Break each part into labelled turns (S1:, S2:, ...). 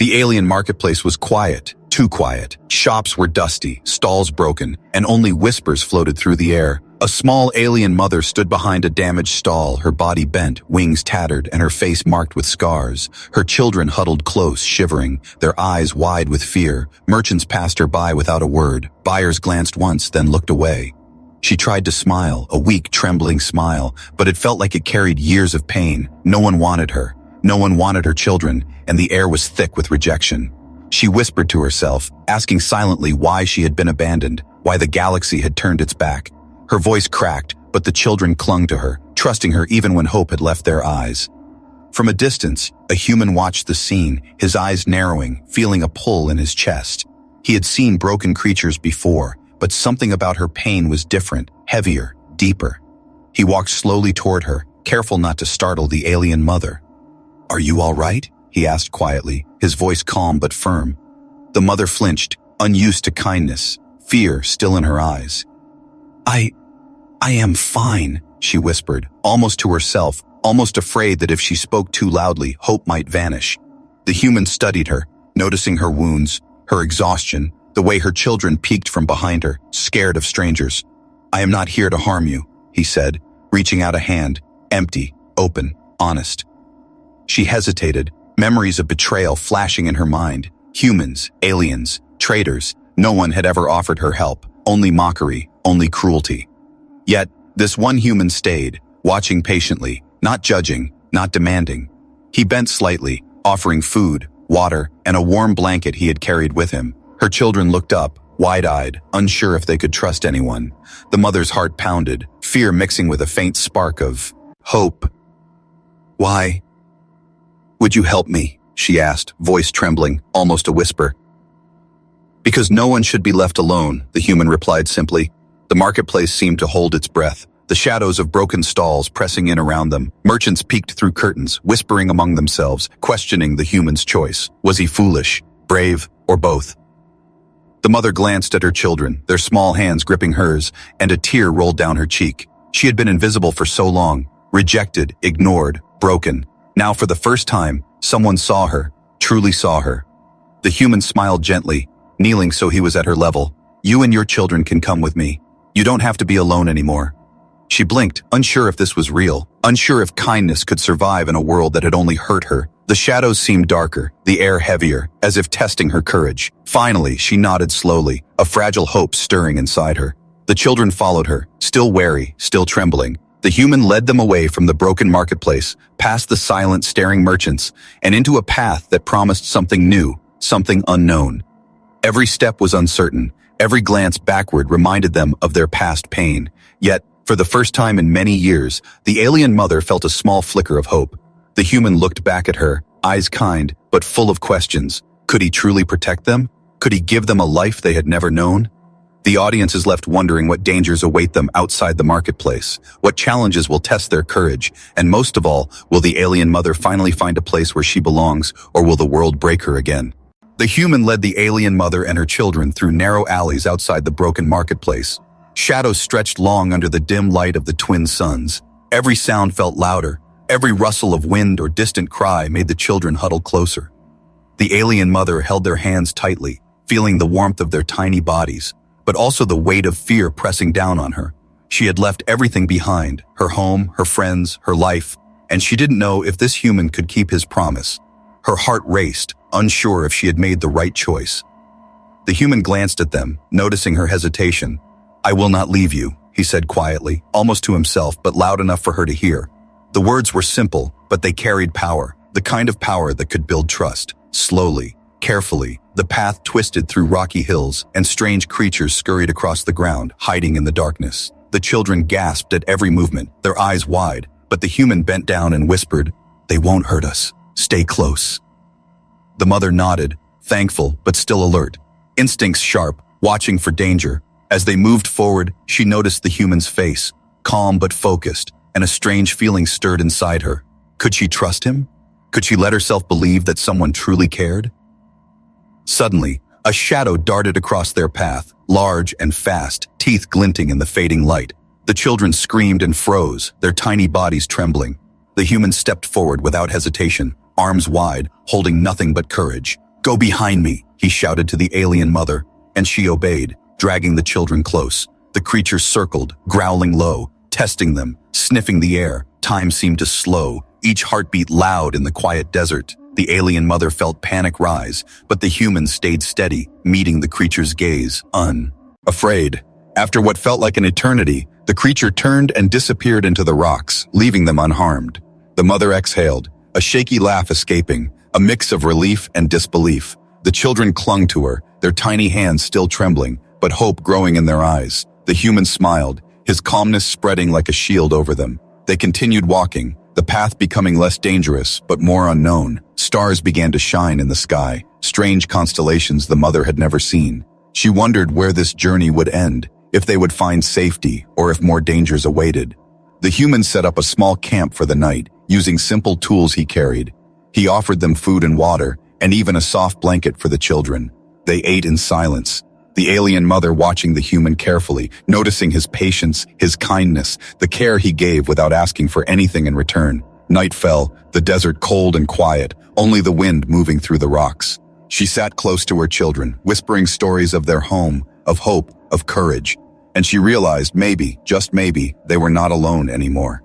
S1: The alien marketplace was quiet, too quiet. Shops were dusty, stalls broken, and only whispers floated through the air. A small alien mother stood behind a damaged stall, her body bent, wings tattered, and her face marked with scars. Her children huddled close, shivering, their eyes wide with fear. Merchants passed her by without a word. Buyers glanced once, then looked away. She tried to smile, a weak, trembling smile, but it felt like it carried years of pain. No one wanted her. No one wanted her children, and the air was thick with rejection. She whispered to herself, asking silently why she had been abandoned, why the galaxy had turned its back. Her voice cracked, but the children clung to her, trusting her even when hope had left their eyes. From a distance, a human watched the scene, his eyes narrowing, feeling a pull in his chest. He had seen broken creatures before, but something about her pain was different, heavier, deeper. He walked slowly toward her, careful not to startle the alien mother. "Are you all right?" he asked quietly, his voice calm but firm. The mother flinched, unused to kindness, fear still in her eyes. I am fine, she whispered, almost to herself, almost afraid that if she spoke too loudly, hope might vanish. The human studied her, noticing her wounds, her exhaustion, the way her children peeked from behind her, scared of strangers. "I am not here to harm you," he said, reaching out a hand, empty, open, honest. She hesitated, memories of betrayal flashing in her mind. Humans, aliens, traitors, no one had ever offered her help, only mockery, only cruelty. Yet, this one human stayed, watching patiently, not judging, not demanding. He bent slightly, offering food, water, and a warm blanket he had carried with him. Her children looked up, wide-eyed, unsure if they could trust anyone. The mother's heart pounded, fear mixing with a faint spark of hope. "Why would you help me?" she asked, voice trembling, almost a whisper. "Because no one should be left alone," the human replied simply. The marketplace seemed to hold its breath, the shadows of broken stalls pressing in around them. Merchants peeked through curtains, whispering among themselves, questioning the human's choice. Was he foolish, brave, or both? The mother glanced at her children, their small hands gripping hers, and a tear rolled down her cheek. She had been invisible for so long, rejected, ignored, broken. Now for the first time, someone saw her, truly saw her. The human smiled gently, kneeling so he was at her level. "You and your children can come with me. You don't have to be alone anymore." She blinked, unsure if this was real, unsure if kindness could survive in a world that had only hurt her. The shadows seemed darker, the air heavier, as if testing her courage. Finally, she nodded slowly, a fragile hope stirring inside her. The children followed her, still wary, still trembling. The human led them away from the broken marketplace, past the silent, staring merchants, and into a path that promised something new, something unknown. Every step was uncertain. Every glance backward reminded them of their past pain. Yet, for the first time in many years, the alien mother felt a small flicker of hope. The human looked back at her, eyes kind, but full of questions. Could he truly protect them? Could he give them a life they had never known? The audience is left wondering what dangers await them outside the marketplace, what challenges will test their courage, and most of all, will the alien mother finally find a place where she belongs, or will the world break her again? The human led the alien mother and her children through narrow alleys outside the broken marketplace. Shadows stretched long under the dim light of the twin suns. Every sound felt louder. Every rustle of wind or distant cry made the children huddle closer. The alien mother held their hands tightly, feeling the warmth of their tiny bodies, but also the weight of fear pressing down on her. She had left everything behind, her home, her friends, her life, and she didn't know if this human could keep his promise. Her heart raced, unsure if she had made the right choice. The human glanced at them, noticing her hesitation. "I will not leave you," he said quietly, almost to himself, but loud enough for her to hear. The words were simple, but they carried power, the kind of power that could build trust. Slowly, carefully, the path twisted through rocky hills, and strange creatures scurried across the ground, hiding in the darkness. The children gasped at every movement, their eyes wide, but the human bent down and whispered, "They won't hurt us. Stay close." The mother nodded, thankful but still alert, instincts sharp, watching for danger. As they moved forward, she noticed the human's face, calm but focused, and a strange feeling stirred inside her. Could she trust him? Could she let herself believe that someone truly cared? Suddenly, a shadow darted across their path, large and fast, teeth glinting in the fading light. The children screamed and froze, their tiny bodies trembling. The human stepped forward without hesitation, arms wide, holding nothing but courage. "Go behind me," he shouted to the alien mother, and she obeyed, dragging the children close. The creatures circled, growling low, testing them, sniffing the air. Time seemed to slow, each heartbeat loud in the quiet desert. The alien mother felt panic rise, but the humans stayed steady, meeting the creature's gaze, unafraid. After what felt like an eternity, the creature turned and disappeared into the rocks, leaving them unharmed. The mother exhaled, a shaky laugh escaping, a mix of relief and disbelief. The children clung to her, their tiny hands still trembling, but hope growing in their eyes. The human smiled, his calmness spreading like a shield over them. They continued walking, the path becoming less dangerous, but more unknown. Stars began to shine in the sky, strange constellations the mother had never seen. She wondered where this journey would end, if they would find safety, or if more dangers awaited. The human set up a small camp for the night, using simple tools he carried. He offered them food and water, and even a soft blanket for the children. They ate in silence, the alien mother watching the human carefully, noticing his patience, his kindness, the care he gave without asking for anything in return. Night fell, the desert cold and quiet, only the wind moving through the rocks. She sat close to her children, whispering stories of their home, of hope, of courage. And she realized maybe, just maybe, they were not alone anymore.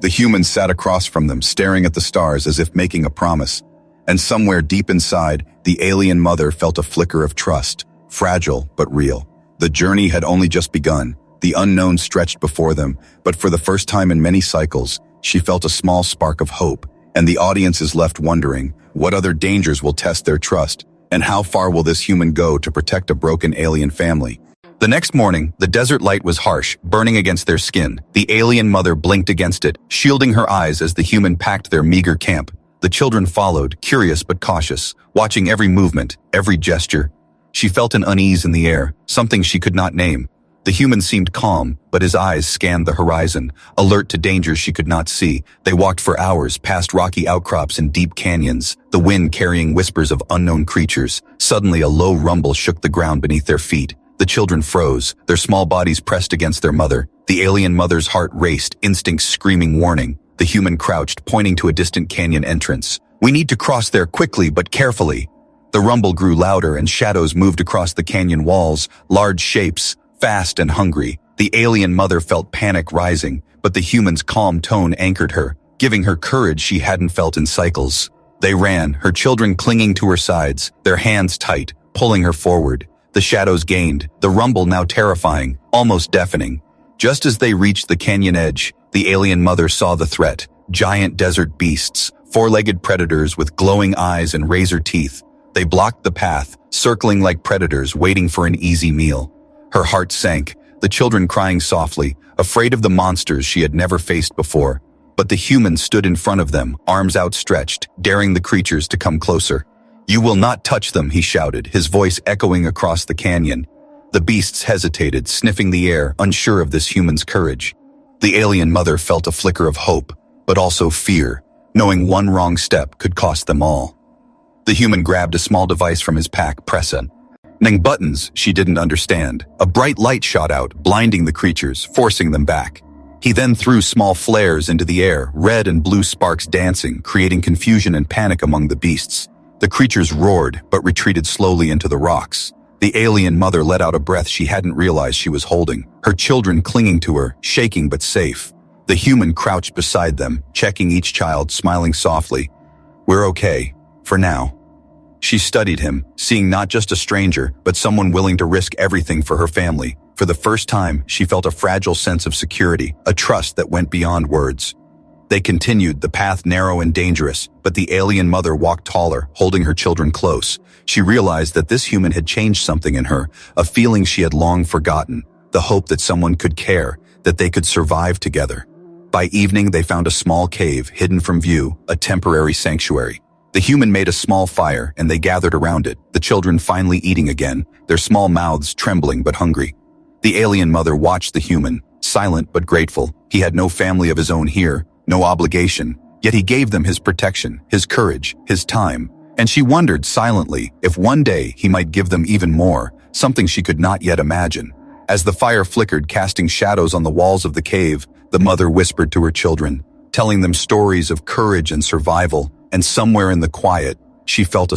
S1: The human sat across from them, staring at the stars as if making a promise. And somewhere deep inside, the alien mother felt a flicker of trust, fragile but real. The journey had only just begun. The unknown stretched before them, but for the first time in many cycles, she felt a small spark of hope, and the audience is left wondering, what other dangers will test their trust, and how far will this human go to protect a broken alien family? The next morning, the desert light was harsh, burning against their skin. The alien mother blinked against it, shielding her eyes as the human packed their meager camp. The children followed, curious but cautious, watching every movement, every gesture. She felt an unease in the air, something she could not name. The human seemed calm, but his eyes scanned the horizon, alert to dangers she could not see. They walked for hours, past rocky outcrops and deep canyons, the wind carrying whispers of unknown creatures. Suddenly, a low rumble shook the ground beneath their feet. The children froze, their small bodies pressed against their mother. The alien mother's heart raced, instincts screaming warning. The human crouched, pointing to a distant canyon entrance. "We need to cross there quickly but carefully." The rumble grew louder and shadows moved across the canyon walls, large shapes, fast and hungry. The alien mother felt panic rising, but the human's calm tone anchored her, giving her courage she hadn't felt in cycles. They ran, her children clinging to her sides, their hands tight, pulling her forward. The shadows gained, the rumble now terrifying, almost deafening. Just as they reached the canyon edge, the alien mother saw the threat. Giant desert beasts, four-legged predators with glowing eyes and razor teeth. They blocked the path, circling like predators waiting for an easy meal. Her heart sank, the children crying softly, afraid of the monsters she had never faced before. But the human stood in front of them, arms outstretched, daring the creatures to come closer. "You will not touch them," he shouted, his voice echoing across the canyon. The beasts hesitated, sniffing the air, unsure of this human's courage. The alien mother felt a flicker of hope, but also fear, knowing one wrong step could cost them all. The human grabbed a small device from his pack, pressing buttons she didn't understand. A bright light shot out, blinding the creatures, forcing them back. He then threw small flares into the air, red and blue sparks dancing, creating confusion and panic among the beasts. The creatures roared, but retreated slowly into the rocks. The alien mother let out a breath she hadn't realized she was holding, her children clinging to her, shaking but safe. The human crouched beside them, checking each child, smiling softly. "We're okay, for now." She studied him, seeing not just a stranger, but someone willing to risk everything for her family. For the first time, she felt a fragile sense of security, a trust that went beyond words. They continued, the path narrow and dangerous, but the alien mother walked taller, holding her children close. She realized that this human had changed something in her, a feeling she had long forgotten, the hope that someone could care, that they could survive together. By evening, they found a small cave, hidden from view, a temporary sanctuary. The human made a small fire, and they gathered around it, the children finally eating again, their small mouths trembling but hungry. The alien mother watched the human, silent but grateful. He had no family of his own here, no obligation, yet he gave them his protection, his courage, his time. And she wondered silently if one day he might give them even more, something she could not yet imagine. As the fire flickered, casting shadows on the walls of the cave, the mother whispered to her children, telling them stories of courage and survival. And somewhere in the quiet, she felt a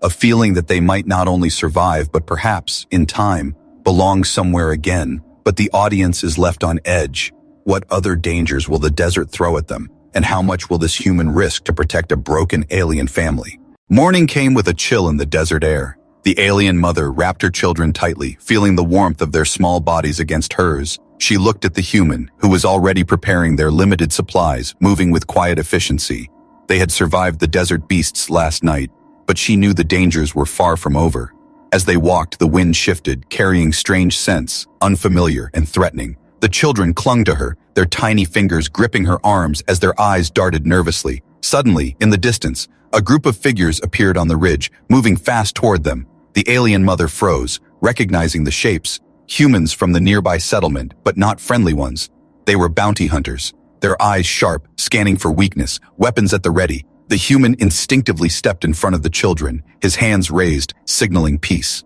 S1: a feeling that they might not only survive but perhaps, in time, belong somewhere again. But the audience is left on edge. What other dangers will the desert throw at them? And how much will this human risk to protect a broken alien family? Morning came with a chill in the desert air. The alien mother wrapped her children tightly, feeling the warmth of their small bodies against hers. She looked at the human, who was already preparing their limited supplies, moving with quiet efficiency. They had survived the desert beasts last night, but she knew the dangers were far from over. As they walked, the wind shifted, carrying strange scents, unfamiliar and threatening. The children clung to her, their tiny fingers gripping her arms as their eyes darted nervously. Suddenly, in the distance, a group of figures appeared on the ridge, moving fast toward them. The alien mother froze, recognizing the shapes. Humans from the nearby settlement, but not friendly ones. They were bounty hunters, their eyes sharp, scanning for weakness, weapons at the ready. The human instinctively stepped in front of the children, his hands raised, signaling peace.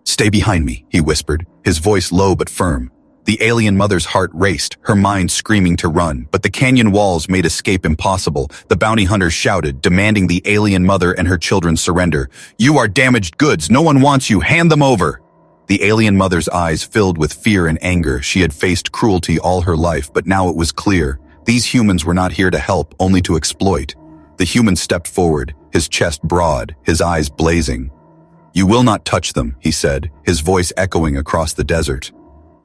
S1: "Stay behind me," he whispered, his voice low but firm. The alien mother's heart raced, her mind screaming to run, but the canyon walls made escape impossible. The bounty hunters shouted, demanding the alien mother and her children surrender. "You are damaged goods. No one wants you. Hand them over." The alien mother's eyes filled with fear and anger. She had faced cruelty all her life, but now it was clear. These humans were not here to help, only to exploit. The human stepped forward, his chest broad, his eyes blazing. "You will not touch them," he said, his voice echoing across the desert.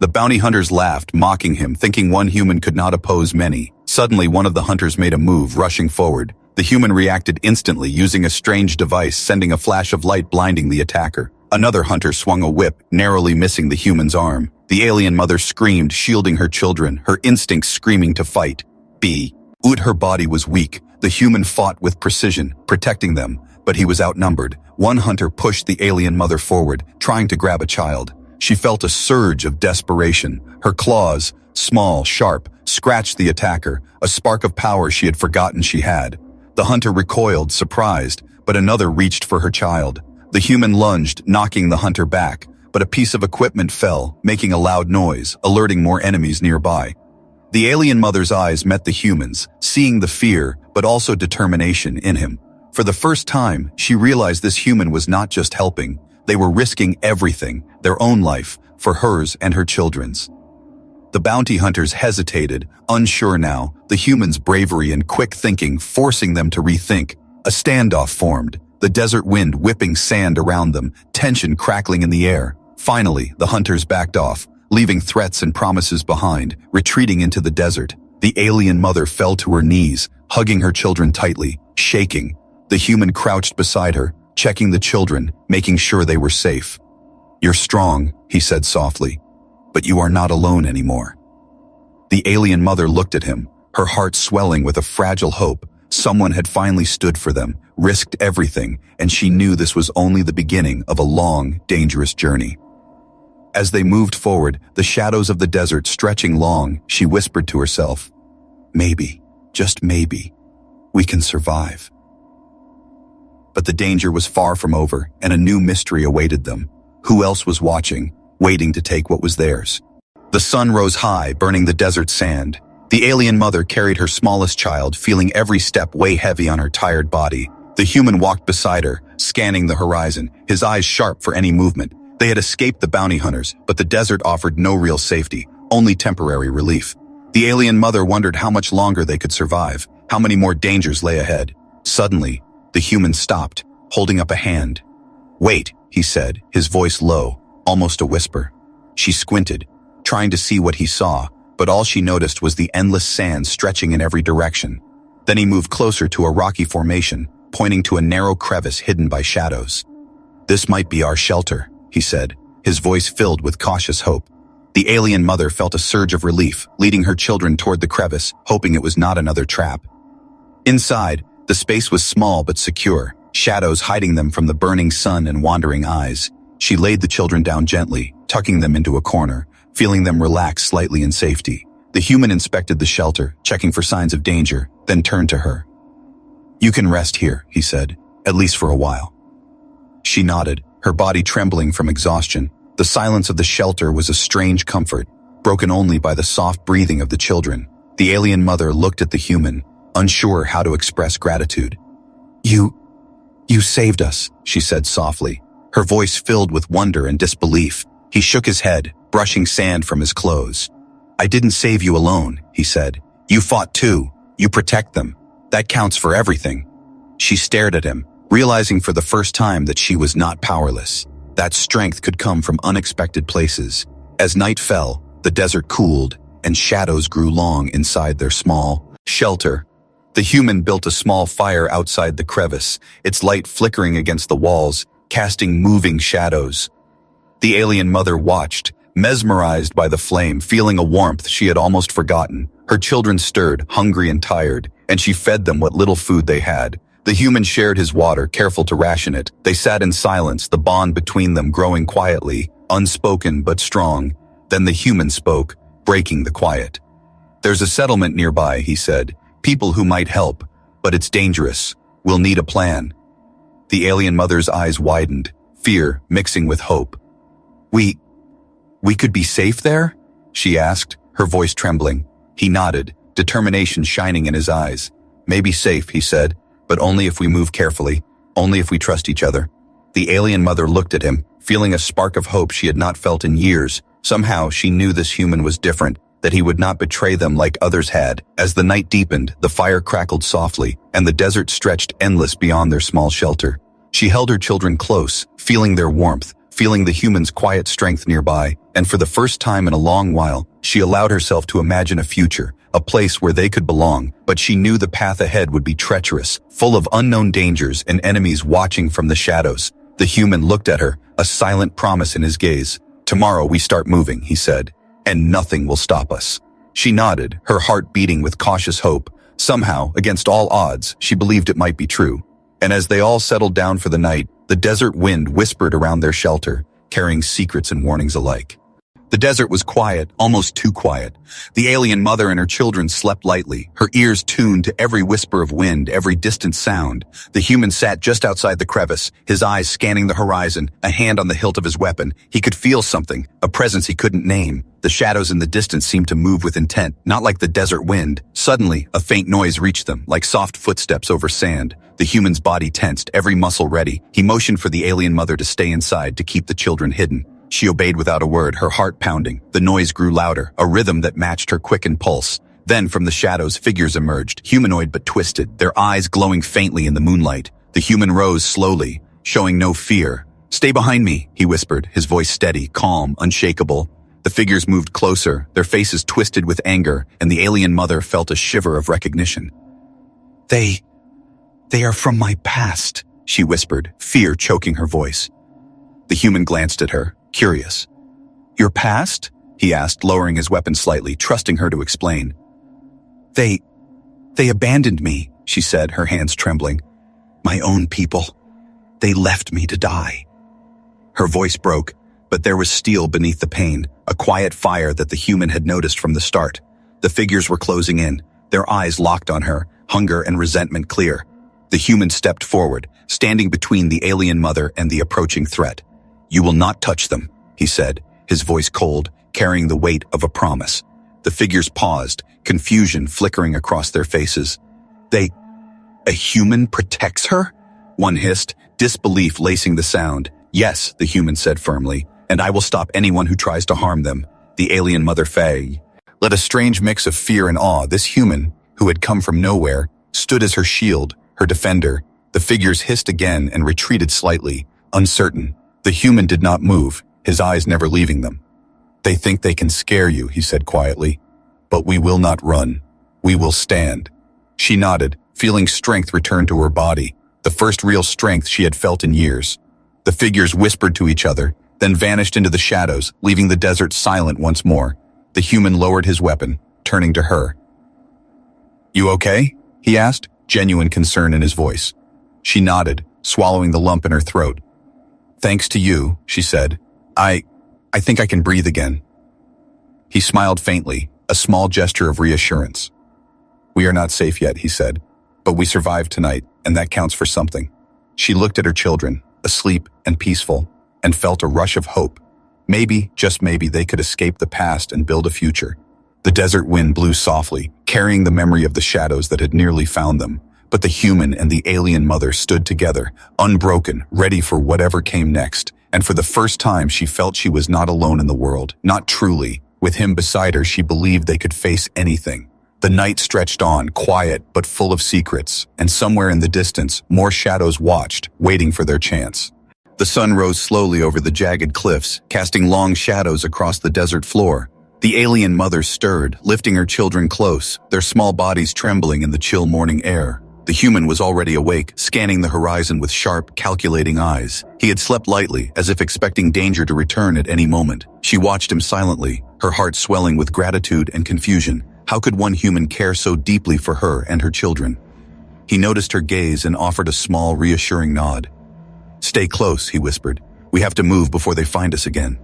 S1: The bounty hunters laughed, mocking him, thinking one human could not oppose many. Suddenly, one of the hunters made a move, rushing forward. The human reacted instantly, using a strange device, sending a flash of light blinding the attacker. Another hunter swung a whip, narrowly missing the human's arm. The alien mother screamed, shielding her children, her instincts screaming to fight. Her body was weak. The human fought with precision, protecting them, but he was outnumbered. One hunter pushed the alien mother forward, trying to grab a child. She felt a surge of desperation. Her claws, small, sharp, scratched the attacker, a spark of power she had forgotten she had. The hunter recoiled, surprised, but another reached for her child. The human lunged, knocking the hunter back, but a piece of equipment fell, making a loud noise, alerting more enemies nearby. The alien mother's eyes met the human's, seeing the fear, but also determination in him. For the first time, she realized this human was not just helping. They were risking everything, their own life, for hers and her children's. The bounty hunters hesitated, unsure now, the human's bravery and quick thinking forcing them to rethink. A standoff formed, the desert wind whipping sand around them, tension crackling in the air. Finally, the hunters backed off, leaving threats and promises behind, retreating into the desert. The alien mother fell to her knees, hugging her children tightly, shaking. The human crouched beside her, checking the children, making sure they were safe. "You're strong," he said softly, "but you are not alone anymore." The alien mother looked at him, her heart swelling with a fragile hope. Someone had finally stood for them, risked everything, and she knew this was only the beginning of a long, dangerous journey. As they moved forward, the shadows of the desert stretching long, she whispered to herself, "Maybe, just maybe, we can survive." But the danger was far from over, and a new mystery awaited them. Who else was watching, waiting to take what was theirs? The sun rose high, burning the desert sand. The alien mother carried her smallest child, feeling every step weigh heavy on her tired body. The human walked beside her, scanning the horizon, his eyes sharp for any movement. They had escaped the bounty hunters, but the desert offered no real safety, only temporary relief. The alien mother wondered how much longer they could survive, how many more dangers lay ahead. Suddenly, the human stopped, holding up a hand. "Wait," he said, his voice low, almost a whisper. She squinted, trying to see what he saw, but all she noticed was the endless sand stretching in every direction. Then he moved closer to a rocky formation, pointing to a narrow crevice hidden by shadows. "This might be our shelter," he said, his voice filled with cautious hope. The alien mother felt a surge of relief, leading her children toward the crevice, hoping it was not another trap. Inside, the space was small but secure, shadows hiding them from the burning sun and wandering eyes. She laid the children down gently, tucking them into a corner, feeling them relax slightly in safety. The human inspected the shelter, checking for signs of danger, then turned to her. "You can rest here," he said, "at least for a while." She nodded, her body trembling from exhaustion. The silence of the shelter was a strange comfort, broken only by the soft breathing of the children. The alien mother looked at the human, unsure how to express gratitude. You You saved us, she said softly, her voice filled with wonder and disbelief. He shook his head, brushing sand from his clothes. I didn't save you alone, he said. You fought too. You protect them. That counts for everything. She stared at him, realizing for the first time that she was not powerless. That strength could come from unexpected places. As night fell, the desert cooled, and shadows grew long inside their small shelter. The human built a small fire outside the crevice, its light flickering against the walls, casting moving shadows. The alien mother watched, mesmerized by the flame, feeling a warmth she had almost forgotten. Her children stirred, hungry and tired, and she fed them what little food they had. The human shared his water, careful to ration it. They sat in silence, the bond between them growing quietly, unspoken but strong. Then the human spoke, breaking the quiet. There's a settlement nearby, he said. People who might help, but it's dangerous. We'll need a plan. The alien mother's eyes widened, fear mixing with hope. We could be safe there? She asked, her voice trembling. He nodded, determination shining in his eyes. Maybe safe, he said, but only if we move carefully, only if we trust each other. The alien mother looked at him, feeling a spark of hope she had not felt in years. Somehow she knew this human was different, that he would not betray them like others had. As the night deepened, the fire crackled softly, and the desert stretched endless beyond their small shelter. She held her children close, feeling their warmth, feeling the human's quiet strength nearby, and for the first time in a long while, she allowed herself to imagine a future, a place where they could belong, but she knew the path ahead would be treacherous, full of unknown dangers and enemies watching from the shadows. The human looked at her, a silent promise in his gaze. Tomorrow we start moving, he said, and nothing will stop us. She nodded, her heart beating with cautious hope. Somehow, against all odds, she believed it might be true. And as they all settled down for the night, the desert wind whispered around their shelter, carrying secrets and warnings alike. The desert was quiet, almost too quiet. The alien mother and her children slept lightly, her ears tuned to every whisper of wind, every distant sound. The human sat just outside the crevice, his eyes scanning the horizon, a hand on the hilt of his weapon. He could feel something, a presence he couldn't name. The shadows in the distance seemed to move with intent, not like the desert wind. Suddenly, a faint noise reached them, like soft footsteps over sand. The human's body tensed, every muscle ready. He motioned for the alien mother to stay inside, to keep the children hidden. She obeyed without a word, her heart pounding. The noise grew louder, a rhythm that matched her quickened pulse. Then from the shadows, figures emerged, humanoid but twisted, their eyes glowing faintly in the moonlight. The human rose slowly, showing no fear. Stay behind me, he whispered, his voice steady, calm, unshakable. The figures moved closer, their faces twisted with anger, and the alien mother felt a shiver of recognition. They are from my past, she whispered, fear choking her voice. The human glanced at her, curious. Your past? He asked, lowering his weapon slightly, trusting her to explain. They abandoned me, she said, her hands trembling. My own people. They left me to die. Her voice broke, but there was steel beneath the pain, a quiet fire that the human had noticed from the start. The figures were closing in, their eyes locked on her, hunger and resentment clear. The human stepped forward, standing between the alien mother and the approaching threat. You will not touch them, he said, his voice cold, carrying the weight of a promise. The figures paused, confusion flickering across their faces. A human protects her? One hissed, disbelief lacing the sound. Yes, the human said firmly, and I will stop anyone who tries to harm them. The alien mother Faye. Let a strange mix of fear and awe, this human, who had come from nowhere, stood as her shield, her defender. The figures hissed again and retreated slightly, uncertain. The human did not move, his eyes never leaving them. They think they can scare you, he said quietly. But we will not run. We will stand. She nodded, feeling strength return to her body, the first real strength she had felt in years. The figures whispered to each other, then vanished into the shadows, leaving the desert silent once more. The human lowered his weapon, turning to her. You okay? He asked, genuine concern in his voice. She nodded, swallowing the lump in her throat. Thanks to you, she said. I think I can breathe again. He smiled faintly, a small gesture of reassurance. We are not safe yet, he said, but we survived tonight, and that counts for something. She looked at her children, asleep and peaceful, and felt a rush of hope. Maybe, just maybe, they could escape the past and build a future. The desert wind blew softly, carrying the memory of the shadows that had nearly found them. But the human and the alien mother stood together, unbroken, ready for whatever came next. And for the first time, she felt she was not alone in the world, not truly. With him beside her, she believed they could face anything. The night stretched on, quiet but full of secrets, and somewhere in the distance, more shadows watched, waiting for their chance. The sun rose slowly over the jagged cliffs, casting long shadows across the desert floor. The alien mother stirred, lifting her children close, their small bodies trembling in the chill morning air. The human was already awake, scanning the horizon with sharp, calculating eyes. He had slept lightly, as if expecting danger to return at any moment. She watched him silently, her heart swelling with gratitude and confusion. How could one human care so deeply for her and her children? He noticed her gaze and offered a small, reassuring nod. "Stay close," he whispered. "We have to move before they find us again."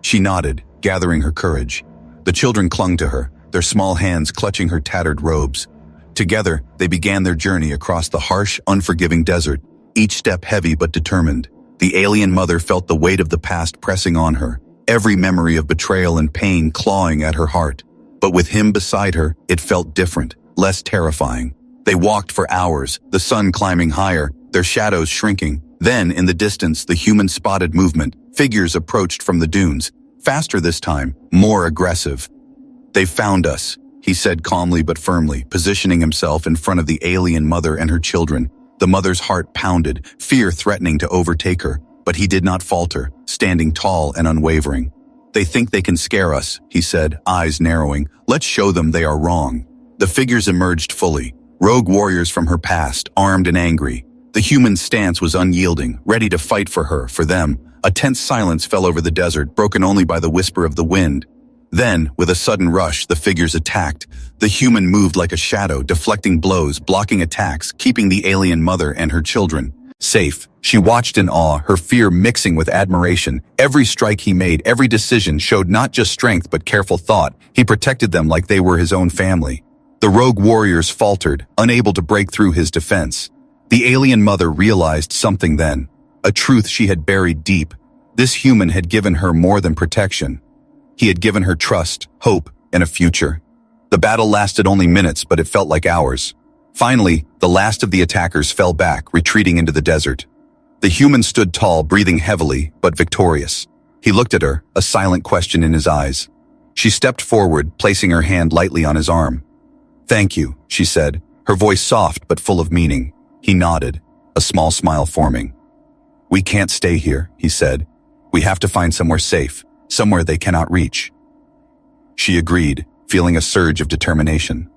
S1: She nodded, gathering her courage. The children clung to her, their small hands clutching her tattered robes. Together, they began their journey across the harsh, unforgiving desert, each step heavy but determined. The alien mother felt the weight of the past pressing on her, every memory of betrayal and pain clawing at her heart. But with him beside her, it felt different, less terrifying. They walked for hours, the sun climbing higher, their shadows shrinking. Then, in the distance, the human spotted movement. Figures approached from the dunes, faster this time, more aggressive. "They found us," he said calmly but firmly, positioning himself in front of the alien mother and her children. The mother's heart pounded, fear threatening to overtake her, but he did not falter, standing tall and unwavering. "They think they can scare us," he said, eyes narrowing. "Let's show them they are wrong." The figures emerged fully, rogue warriors from her past, armed and angry. The human stance was unyielding, ready to fight for her, for them. A tense silence fell over the desert, broken only by the whisper of the wind. Then, with a sudden rush, the figures attacked. The human moved like a shadow, deflecting blows, blocking attacks, keeping the alien mother and her children safe. She watched in awe, her fear mixing with admiration. Every strike he made, every decision showed not just strength but careful thought. He protected them like they were his own family. The rogue warriors faltered, unable to break through his defense. The alien mother realized something then, a truth she had buried deep. This human had given her more than protection. He had given her trust, hope, and a future. The battle lasted only minutes, but it felt like hours. Finally, the last of the attackers fell back, retreating into the desert. The human stood tall, breathing heavily, but victorious. He looked at her, a silent question in his eyes. She stepped forward, placing her hand lightly on his arm. "Thank you," she said, her voice soft but full of meaning. He nodded, a small smile forming. "We can't stay here," he said. "We have to find somewhere safe, somewhere they cannot reach." She agreed, feeling a surge of determination.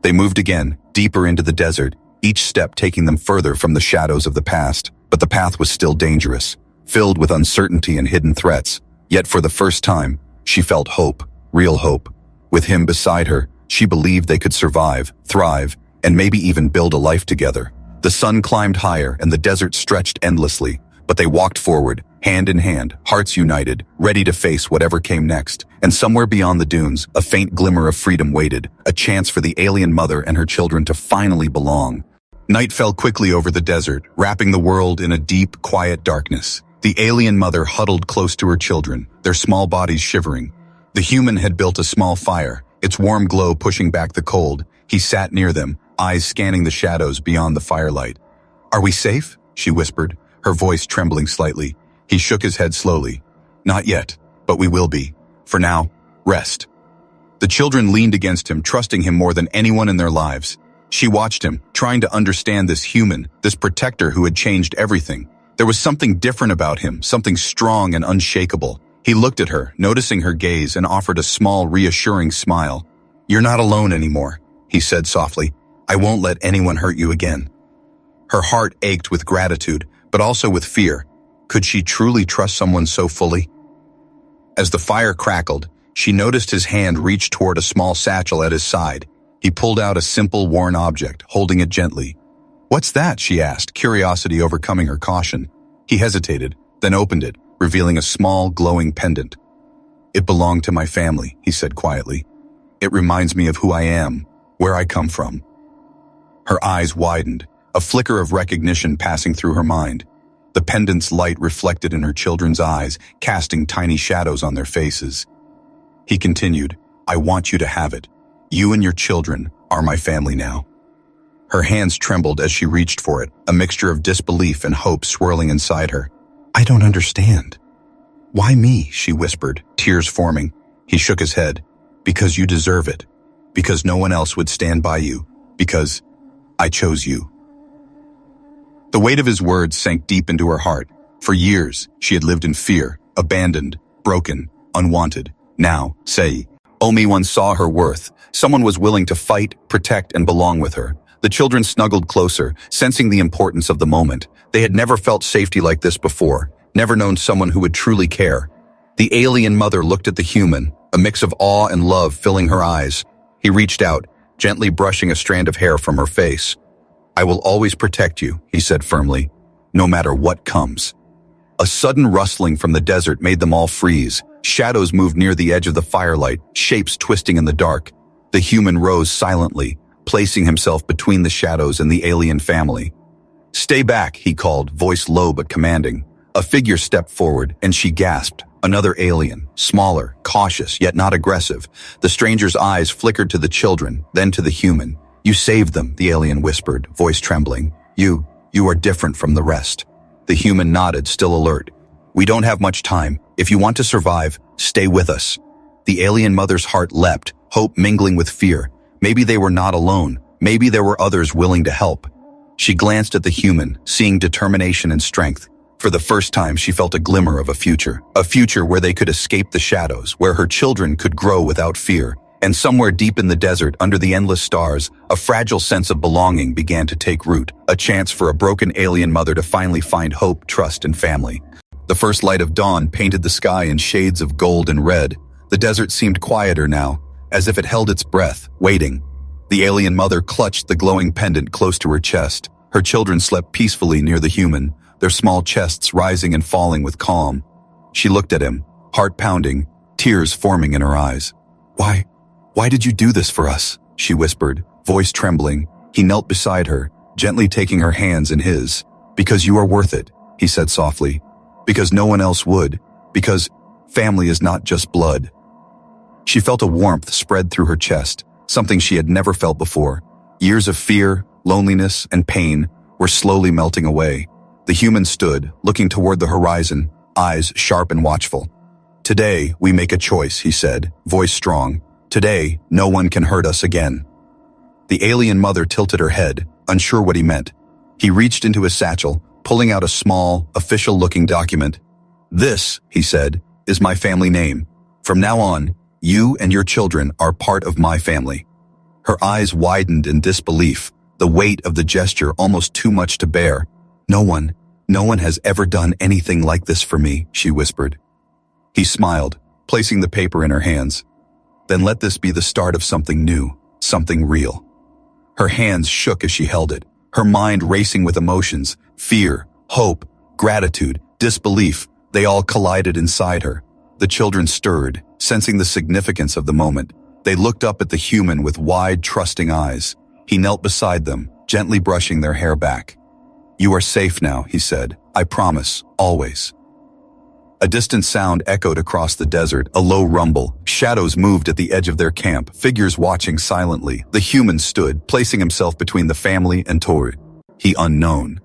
S1: They moved again, deeper into the desert, each step taking them further from the shadows of the past. But the path was still dangerous, filled with uncertainty and hidden threats. Yet for the first time, she felt hope, real hope. With him beside her, she believed they could survive, thrive, and maybe even build a life together. The sun climbed higher and the desert stretched endlessly, but they walked forward, hand in hand, hearts united, ready to face whatever came next. And somewhere beyond the dunes, a faint glimmer of freedom waited, a chance for the alien mother and her children to finally belong. Night fell quickly over the desert, wrapping the world in a deep, quiet darkness. The alien mother huddled close to her children, their small bodies shivering. The human had built a small fire, its warm glow pushing back the cold. He sat near them, eyes scanning the shadows beyond the firelight. "Are we safe?" she whispered, her voice trembling slightly. He shook his head slowly. "Not yet, but we will be. For now, rest." The children leaned against him, trusting him more than anyone in their lives. She watched him, trying to understand this human, this protector who had changed everything. There was something different about him, something strong and unshakable. He looked at her, noticing her gaze, and offered a small, reassuring smile. "You're not alone anymore," he said softly. "I won't let anyone hurt you again." Her heart ached with gratitude, but also with fear. Could she truly trust someone so fully? As the fire crackled, she noticed his hand reach toward a small satchel at his side. He pulled out a simple, worn object, holding it gently. "What's that?" she asked, curiosity overcoming her caution. He hesitated, then opened it, revealing a small, glowing pendant. "It belonged to my family," he said quietly. "It reminds me of who I am, where I come from." Her eyes widened, a flicker of recognition passing through her mind. The pendant's light reflected in her children's eyes, casting tiny shadows on their faces. He continued, "I want you to have it. You and your children are my family now." Her hands trembled as she reached for it, a mixture of disbelief and hope swirling inside her. "I don't understand." "Why me?" she whispered, tears forming. He shook his head. "Because you deserve it. Because no one else would stand by you. Because I chose you." The weight of his words sank deep into her heart. For years, she had lived in fear, abandoned, broken, unwanted. Now, say, Omi saw her worth. Someone was willing to fight, protect, and belong with her. The children snuggled closer, sensing the importance of the moment. They had never felt safety like this before, never known someone who would truly care. The alien mother looked at the human, a mix of awe and love filling her eyes. He reached out, gently brushing a strand of hair from her face. "I will always protect you," he said firmly, "no matter what comes." A sudden rustling from the desert made them all freeze. Shadows moved near the edge of the firelight, shapes twisting in the dark. The human rose silently, placing himself between the shadows and the alien family. "Stay back," he called, voice low but commanding. A figure stepped forward, and she gasped. Another alien, smaller, cautious, yet not aggressive. The stranger's eyes flickered to the children, then to the human. "You saved them," the alien whispered, voice trembling. You are different from the rest." The human nodded, still alert. "We don't have much time. If you want to survive, stay with us." The alien mother's heart leapt, hope mingling with fear. Maybe they were not alone. Maybe there were others willing to help. She glanced at the human, seeing determination and strength. For the first time, she felt a glimmer of a future where they could escape the shadows, where her children could grow without fear. And somewhere deep in the desert, under the endless stars, a fragile sense of belonging began to take root, a chance for a broken alien mother to finally find hope, trust, and family. The first light of dawn painted the sky in shades of gold and red. The desert seemed quieter now, as if it held its breath, waiting. The alien mother clutched the glowing pendant close to her chest. Her children slept peacefully near the human, their small chests rising and falling with calm. She looked at him, heart pounding, tears forming in her eyes. Why did you do this for us?" she whispered, voice trembling. He knelt beside her, gently taking her hands in his. "Because you are worth it," he said softly. "Because no one else would. Because family is not just blood." She felt a warmth spread through her chest, something she had never felt before. Years of fear, loneliness, and pain were slowly melting away. The human stood, looking toward the horizon, eyes sharp and watchful. "Today, we make a choice," he said, voice strong. "Today, no one can hurt us again." The alien mother tilted her head, unsure what he meant. He reached into his satchel, pulling out a small, official-looking document. "This," he said, "is my family name. From now on, you and your children are part of my family." Her eyes widened in disbelief, the weight of the gesture almost too much to bear. No one has ever done anything like this for me," she whispered. He smiled, placing the paper in her hands. "Then let this be the start of something new, something real." Her hands shook as she held it, her mind racing with emotions, fear, hope, gratitude, disbelief. They all collided inside her. The children stirred, sensing the significance of the moment. They looked up at the human with wide, trusting eyes. He knelt beside them, gently brushing their hair back. "You are safe now," he said. "I promise, always." A distant sound echoed across the desert, a low rumble. Shadows moved at the edge of their camp, figures watching silently. The human stood, placing himself between the family and Toru. He unknown.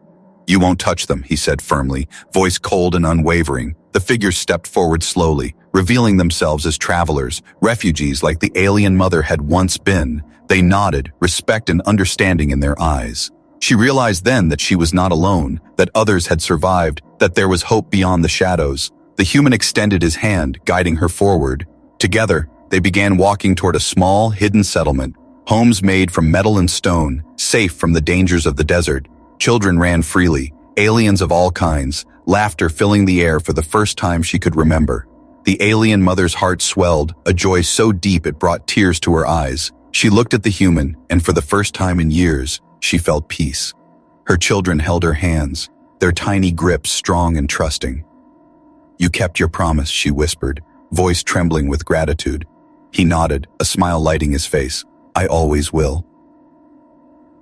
S1: "You won't touch them," he said firmly, voice cold and unwavering. The figures stepped forward slowly, revealing themselves as travelers, refugees like the alien mother had once been. They nodded, respect and understanding in their eyes. She realized then that she was not alone, that others had survived, that there was hope beyond the shadows. The human extended his hand, guiding her forward. Together, they began walking toward a small, hidden settlement. Homes made from metal and stone, safe from the dangers of the desert. Children ran freely, aliens of all kinds, laughter filling the air for the first time she could remember. The alien mother's heart swelled, a joy so deep it brought tears to her eyes. She looked at the human, and for the first time in years, she felt peace. Her children held her hands, their tiny grips strong and trusting. "You kept your promise," she whispered, voice trembling with gratitude. He nodded, a smile lighting his face. "I always will."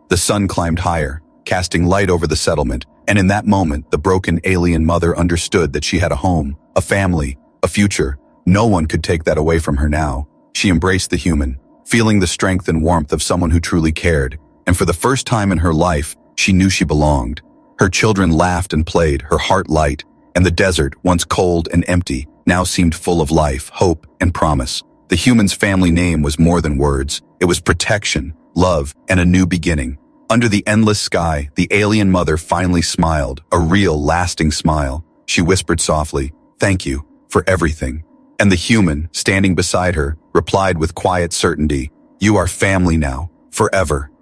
S1: The sun climbed higher, casting light over the settlement, and in that moment, the broken alien mother understood that she had a home, a family, a future. No one could take that away from her now. She embraced the human, feeling the strength and warmth of someone who truly cared. and for the first time in her life, she knew she belonged. Her children laughed and played, her heart light, and the desert, once cold and empty, now seemed full of life, hope, and promise. The human's family name was more than words. It was protection, love, and a new beginning. Under the endless sky, the alien mother finally smiled, a real, lasting smile. She whispered softly, "Thank you for everything." And the human, standing beside her, replied with quiet certainty, "You are family now, forever."